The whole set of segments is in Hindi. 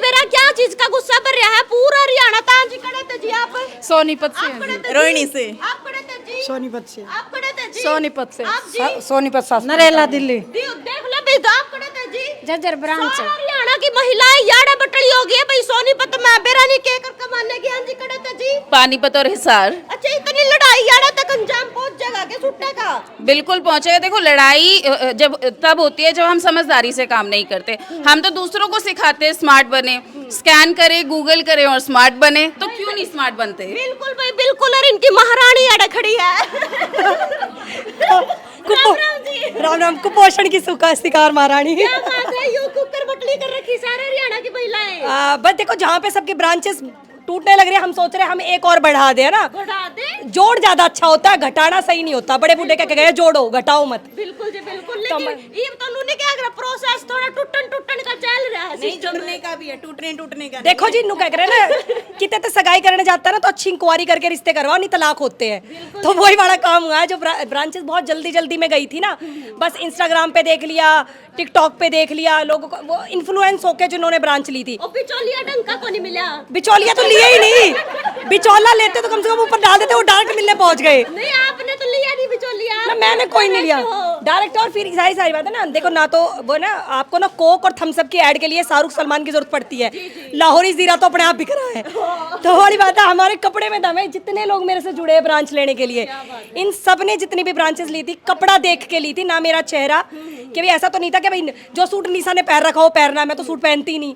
मेरा क्या चीज का गुस्सा भर रहा है पूरा हरियाणा तांज खड़े थे जी आप सोनीपत से आप खड़े थे जी। रोहिणी से। आप खड़े थे जी सोनीपत से। आप खड़े थे जी सोनीपत से। आप जी सोनीपत सास नरेला दिल्ली। देख लो भाई आप खड़े थे जी जर्जर ब्रांच सारा हरियाणा की महिलाएं याड़ा बटड़ी हो गई है भाई सोनीपत में बेरानी के कर कमाने की। हाँ जी खड़े थे जी पानीपत और हिसार। अच्छा इतनी लड़ाई याड़ा तक अंजाम पहुंच जाएगा के सुट्टे का। बिल्कुल पहुंचेगा। देखो लड़ाई जब तब होती है जब हम समझदारी से काम नहीं करते। हम तो दूसरों को सिखाते हैं स्मार्ट बने, स्कैन करे, गूगल करे और स्मार्ट बने, तो क्यों नहीं स्मार्ट बनते। बिल्कुल भाई बिल्कुल। और इनकी महारानी याड़ा खड़ी है। राम राम जी। राम राम। कुपोषण की शिकार महारानी। क्या बात है यू कुकर बटली कर रखी सारे हरियाणा की महिलाएं। बस देखो जहाँ पे सबके ब्रांचेस टूटने लग रहे हैं हम सोच रहे हैं हम एक और बढ़ा दे ना। बढ़ा दे। जोड़ ज्यादा अच्छा होता है, घटाना सही नहीं होता। बड़े बूढ़े क्या गए जोड़ो घटाओ मत। बिल्कुल जी बिल्कुल। लेकिन ये तो उन्होंने क्या करा प्रोसेस थोड़ा टूटन टूटन का चल रहा है। नहीं जुड़ने का भी है, टूटने का। देखो जी नु क्या करे ना कितने तो सगाई करने जाता है ना तो अच्छी इंक्वायरी करके रिश्ते करवाओ, नहीं तलाक होते हैं। तो वही बड़ा काम हुआ है। जो ब्रांचेस बहुत जल्दी जल्दी में गई थी ना, बस इंस्टाग्राम पे देख लिया, टिकटॉक पे देख लिया, लोगों को वो इन्फ्लुएंस होके जिन्होंने ब्रांच ली थी। और बिचौलिया ढंग का को नहीं मिला। बिचौलिया तो लिए ही नहीं। बिचौला लेते तो कम से कम ऊपर डाल देते, वो डायरेक्ट मिलने पहुंच गए। नहीं आपने तो लिया नहीं बिचौलिया। ना मैंने कोई नहीं लिया डायरेक्ट। और फिर सारी बात है ना, देखो ना तो वो ना आपको ना कोक और थम्स अप की ऐड के लिए शाहरुख सलमान की जरूरत पड़ती है। लाहौरी जीरा तो अपने आप बिक रहा है। तो वाली बात है हमारे कपड़े में दम है। जितने लोग मेरे से जुड़े हैं ब्रांच लेने के लिए, इन सब ने जितनी भी ब्रांचेस ली थी कपड़ा देख के ली थी, ना मेरा चेहरा। कि भाई ऐसा तो नहीं था कि भाई जो सूट निशा ने पहन रखा हो पहनना, मैं तो सूट पहनती ही नहीं।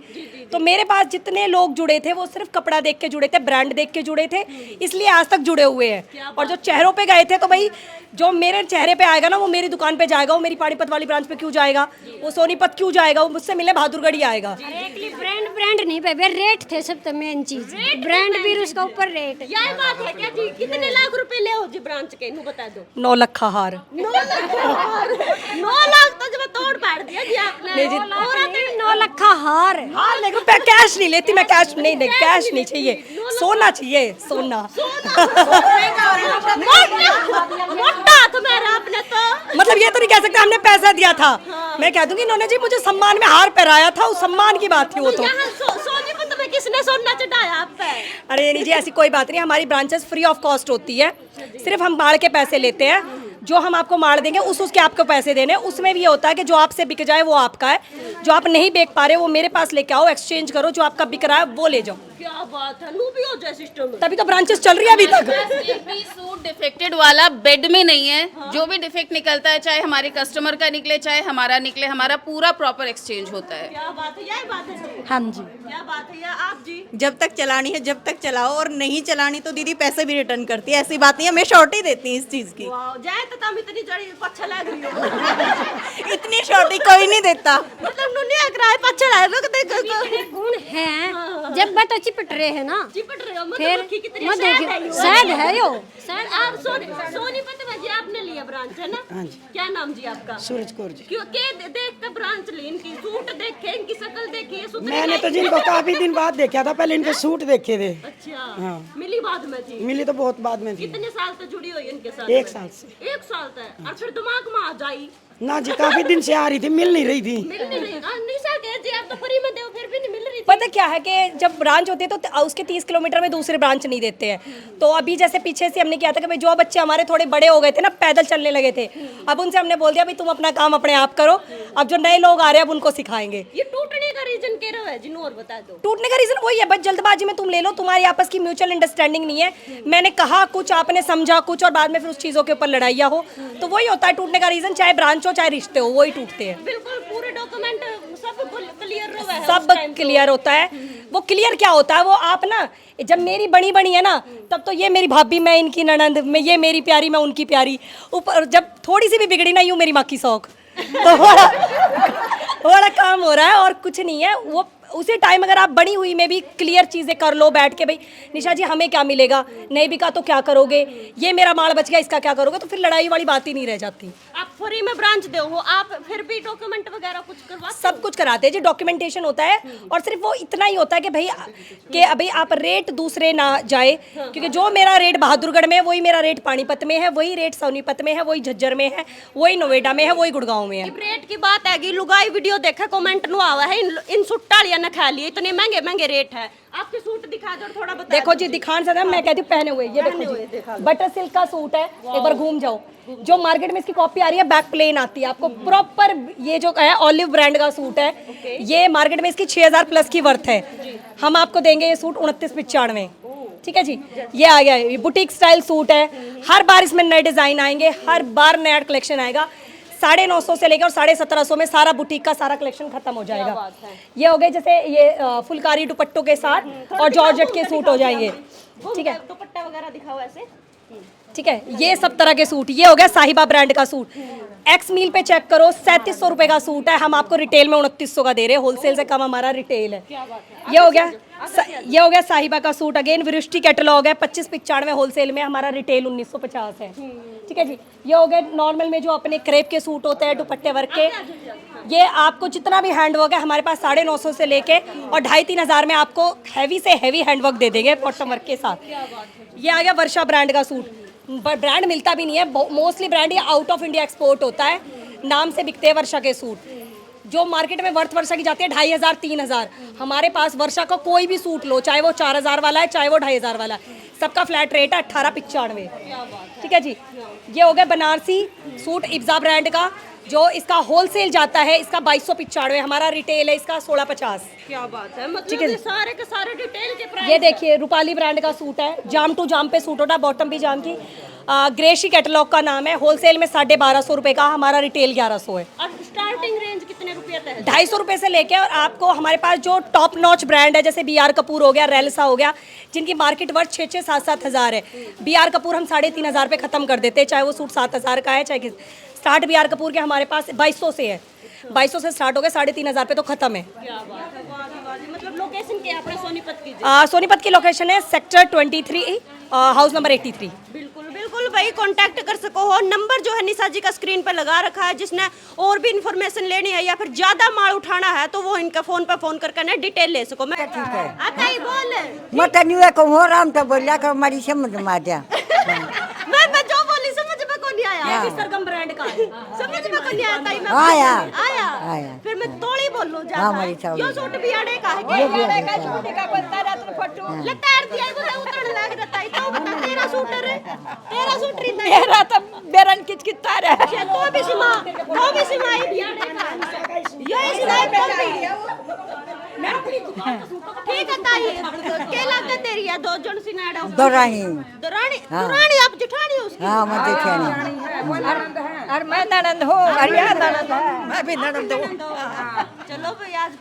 तो मेरे पास जितने लोग जुड़े थे वो सिर्फ कपड़ा देख के जुड़े थे, ब्रांड देख के जुड़े थे, इसलिए आज तक जुड़े हुए हैं। और जो चेहरों पे गए थे तो भाई जो मेरे चेहरे पे आएगा ना वो मेरी दुकान पे जाएगा, वो मेरी पानीपत वाली ब्रांच पे क्यों जाएगा, वो सोनीपत क्यों जाएगा, वो मुझसे मिले बहादुरगढ़ ही आएगा। ब्रांड नहीं पे रेट थे सब तो मेन चीज। ब्रांड भी उसका ऊपर रेट। यही बात है क्या जी। कितने लाख रुपए ले हो जी ब्रांच के नु बता दो। 9 लाख का हार। 9 लाख तो जब तोड़ पाड़ दिया जी आपने। नहीं जी। 9 लाख का हार। हाँ लेकिन मैं कैश नहीं लेती, मैं कैश नहीं कैश नहीं चाहिए, सोना चाहिए सोना। मोटा तुम्हारा आपने तो। मतलब ये तो नहीं कह सकते हमने पैसा दिया था। मैं कह दूंगी इन्होंने जी मुझे सम्मान में हार पहनाया था, उस सम्मान की बात थी वो तो। यहाँ सोनीपत में किसने सोना चढ़ाया आप पे। अरे नहीं जी ऐसी कोई बात नहीं, हमारी ब्रांचेस फ्री ऑफ कॉस्ट होती है। सिर्फ हम माड़ के पैसे लेते हैं, जो हम आपको माड़ देंगे उसके आपको पैसे देने। उसमें भी ये होता है कि जो आपसे बिक जाए वो आपका है, जो आप नहीं बेच पा रहे वो मेरे पास लेके आओ, एक्सचेंज करो, जो आपका बिक रहा है वो ले जाओ। क्या बात है। नू भी हो जाए सिस्टम। तभी तो ब्रांचेस चल रही है अभी तक। एक भी सूट डिफेक्टेड वाला बेड में नहीं है। जो भी डिफेक्ट निकलता है, चाहे हमारे कस्टमर का निकले चाहे हमारा निकले, हमारा पूरा प्रॉपर एक्सचेंज होता है। क्या बात है। यही बात है। हाँ जी। क्या बात है या आप जी। जब तक चलानी है जब तक चलाओ, और नहीं चलानी तो दीदी पैसे भी रिटर्न करती है। ऐसी बात नहीं है, हमें शॉर्टी देती है इस चीज की। वाह जाए तो तुम इतनी जड़ी पच्छा लग रही हो। इतनी शॉर्टी कोई नहीं देता। मतलब नुनी अगराए पच्छा लग रही कितने गुण हैं जब बात चिपट रहे हैं ना। चिपट रहे हो फिर मतलब कितनी मत शायद देखिए, है यो। शायद है यो। शायद आप सोनीपत में जी आपने लिया ब्रांच है ना। हाँ जी। क्या नाम जी आपका। सूरज कौर जी। क्यों के देख कर ब्रांच ली, इनकी सूट देखे, इनकी शक्ल देखी, ये सुथरी मैंने तो नहीं? जिनको काफी दिन बाद देखा था, पहले इनके सूट देखे थे। अच्छा मिली बाद में थी। मिली तो बहुत बाद में थी। कितने साल से जुड़ी हुई इनके साथ। 1 साल से। 1 साल तक। और फिर दिमाग में आ जाई। ना जी काफी दिन से आ रही थी, मिल नहीं रही थी। मिल नहीं रही। निशा के जी आप तो फ्री में दे फिर भी नहीं मिल रही थी। पता क्या है कि जब ब्रांच होती है तो उसके 30 किलोमीटर में दूसरे ब्रांच नहीं देते हैं। तो अभी जैसे पीछे से हमने किया था कि भाई जो बच्चे हमारे थोड़े बड़े हो गए थे ना, पैदल चलने लगे थे, अब उनसे हमने बोल दिया भाई तुम अपना काम अपने आप करो, अब जो नए लोग आ रहे हैं अब उनको सिखाएंगे। ये टूटने का रीजन क्या रहा है जिन्हों और बता दो। टूटने का रीजन वही है, बस जल्दबाजी में तुम ले लो, तुम्हारी आपस की म्यूचुअल अंडरस्टैंडिंग नहीं है। मैंने कहा कुछ, आपने समझा कुछ, और बाद में फिर उस चीजों के ऊपर लड़ाइयाँ हो, तो वही होता है टूटने का रीजन। चाहे ब्रांच हो चाहे रिश्ते हो, वही टूटते हैं। बिल्कुल पूरे डॉक्यूमेंट सब क्लियर रहा है। सब क्लियर होता है। वो क्लियर क्या होता है, वो आप ना जब मेरी बनी है ना, तब तो ये मेरी भाभी, मैं इनकी ननंद, मैं ये मेरी प्यारी, मैं उनकी प्यारी। ऊपर जब थोड़ी सी भी बिगड़ी ना, यूं मेरी माँ की शौक। तो बड़ा काम हो रहा है और कुछ नहीं है। वो उसी टाइम अगर आप बनी हुई में भी क्लियर चीज़ें कर लो बैठ के, भाई निशा जी हमें क्या मिलेगा, नहीं बिका तो क्या करोगे, ये मेरा माल बच गया इसका क्या करोगे, तो फिर लड़ाई वाली बात ही नहीं रह जाती। आप फ्री में ब्रांच दो हो, आप फिर भी डॉक्यूमेंट वगैरह कुछ करवा सब कुछ कराते हैं जी, डॉक्यूमेंटेशन होता है। और सिर्फ वो इतना ही होता है कि भाई आप रेट दूसरे ना जाए, क्योंकि जो मेरा रेट बहादुरगढ़ में है वही मेरा रेट पानीपत में है, वही रेट सोनीपत में है, वही झज्जर में है, वही नोएडा में है, वही गुड़गांव में है। रेट की बात है। लुगाई वीडियो देखा कमेंट नु आवा है इन सुट्टालिया न खा लिए, इतने महंगे महंगे रेट है। आपके सूट दिखा दो, थोड़ा बता देखो जी, दिखान से मैं कहती हूँ पहने हुए, ये देखो जी, बटर सिल्क का सूट है, एक बार घूम जाओ। जो मार्केट में इसकी कॉपी आ रही है बैक प्लेन आती है, आपको प्रॉपर ये जो है ऑलिव ब्रांड का सूट है, ये मार्केट में इसकी 6000 प्लस की वर्थ है। हम आपको देंगे ये सूट 2995। ठीक है जी, ये आ गया, ये बुटीक स्टाइल सूट है। हर बार इसमें नए डिजाइन आएंगे, हर बार नया कलेक्शन आएगा। 950 से लेकर और 1750 में सारा बुटीक का सारा कलेक्शन खत्म हो जाएगा। ये हो गए जैसे ये फुलकारी दुपट्टों के साथ और जॉर्जेट के सूट हो जाएंगे। ठीक है, दुपट्टा वगैरह दिखाओ ऐसे। ठीक है, ये सब तरह के सूट। ये हो गया साहिबा ब्रांड का सूट, एक्स मील पे चेक करो, 3700 रुपए का सूट है। हम आपको रिटेल में 2900 का दे रहे हैं, होलसेल से कम हमारा रिटेल है। ये हो गया साहिबा का सूट, अगेन वृष्टि कैटलॉग है, 2595 होलसेल में, हमारा रिटेल 1950 है। ठीक है जी, ये हो गए नॉर्मल में जो अपने क्रेप के सूट होते हैं दुपट्टे वर्क के। ये आपको जितना भी हैंडवर्क है हमारे पास 950 से लेके और 2500-3000 हज़ार में आपको हैवी से हैवी हैंडवर्क दे देंगे बॉटम वर्क के साथ। ये आ गया वर्षा ब्रांड का सूट, ब्रांड मिलता भी नहीं है, मोस्टली ब्रांड ये आउट ऑफ इंडिया एक्सपोर्ट होता है, नाम से बिकते हैं वर्षा के सूट। जो मार्केट में वर्थ वर्षा की जाती है 2500-3000, हमारे पास वर्षा का कोई भी सूट लो, चाहे वो 4000 वाला है चाहे वो 2500 वाला है, सबका फ्लैट रेट है 1895। ठीक है जी, ये हो गया बनारसी सूट इब्जा ब्रांड का, जो इसका होलसेल जाता है, इसका 2295, हमारा रिटेल है इसका 1650। क्या बात है, मतलब ठीक है, ये सारे के सारे डिटेल के प्राइस। ये देखिए रूपाली ब्रांड का सूट है, जाम टू जाम पे सूट होता है, बॉटम भी जाम की, ग्रेशी कैटलॉग का नाम है, होलसेल में 1250 रुपए का, हमारा रिटेल 1100 है। और स्टार्टिंग रेंज कितने रुपए तक है? 250 रुपए से लेके और आपको हमारे पास जो टॉप नॉच ब्रांड है जैसे BR कपूर हो गया, रेलसा हो गया, जिनकी मार्केट वर्थ 6-6, 7-7 हज़ार है, BR कपूर हम 3500 पे खत्म कर देते हैं, चाहे वो सूट 7000 का है, चाहे स्टार्ट BR कपूर के हमारे पास 2200 से है, 2200 से स्टार्ट हो गए, 3500 पे तो खत्म है। क्या बात है, वाह जी वाह जी। मतलब लोकेशन क्या है अपने सोनीपत की? सोनीपत की लोकेशन है सेक्टर 23, हाउस नंबर 83। बिल्कुल बिल्कुल भाई, कांटेक्ट कर सको हो। नंबर जो है निशा जी का स्क्रीन पर लगा रखा है, जिसने और भी इन्फॉर्मेशन लेनी है या फिर ज्यादा माल उठाना है तो वो इनका फोन पर फोन करके ना डिटेल ले सको। मैं आता ही बोल मत नहीं को हो राम तो बोलिया कर हमारी समझ में आ जा। मैं जो बोली समझ में को नहीं आया। ये भी सरगम ब्रांड का है, समझ में को नहीं आता ही मैं आया। आया फिर मैं थोड़ी बोल लूं हाँ, ज्यादा। हमारी चावल। यो सूट भी अड़े का है, ये भी अड़े अड़े का का सूट का पत्ता रात में फटू लतार दिया है, वो उतड़ लग जाता है तो बता तेरा सूट रे, तेरा सूट री मेरा तो बेरन किचकिचा रहा है। तो भी सीमा ही भी अड़े का ये सिलाई कर भी मैं अपनी दुकान का सूट ठीक है ताई के लागत तेरी है, दो जन सिनाड़ा दोरानी दुरानी आप जेठानी हो उसकी। हाँ मैं जेठानी और मैं ननंद हूँ, और यह ननंद है, मैं भी ननंद हूँ। चलो भाई आज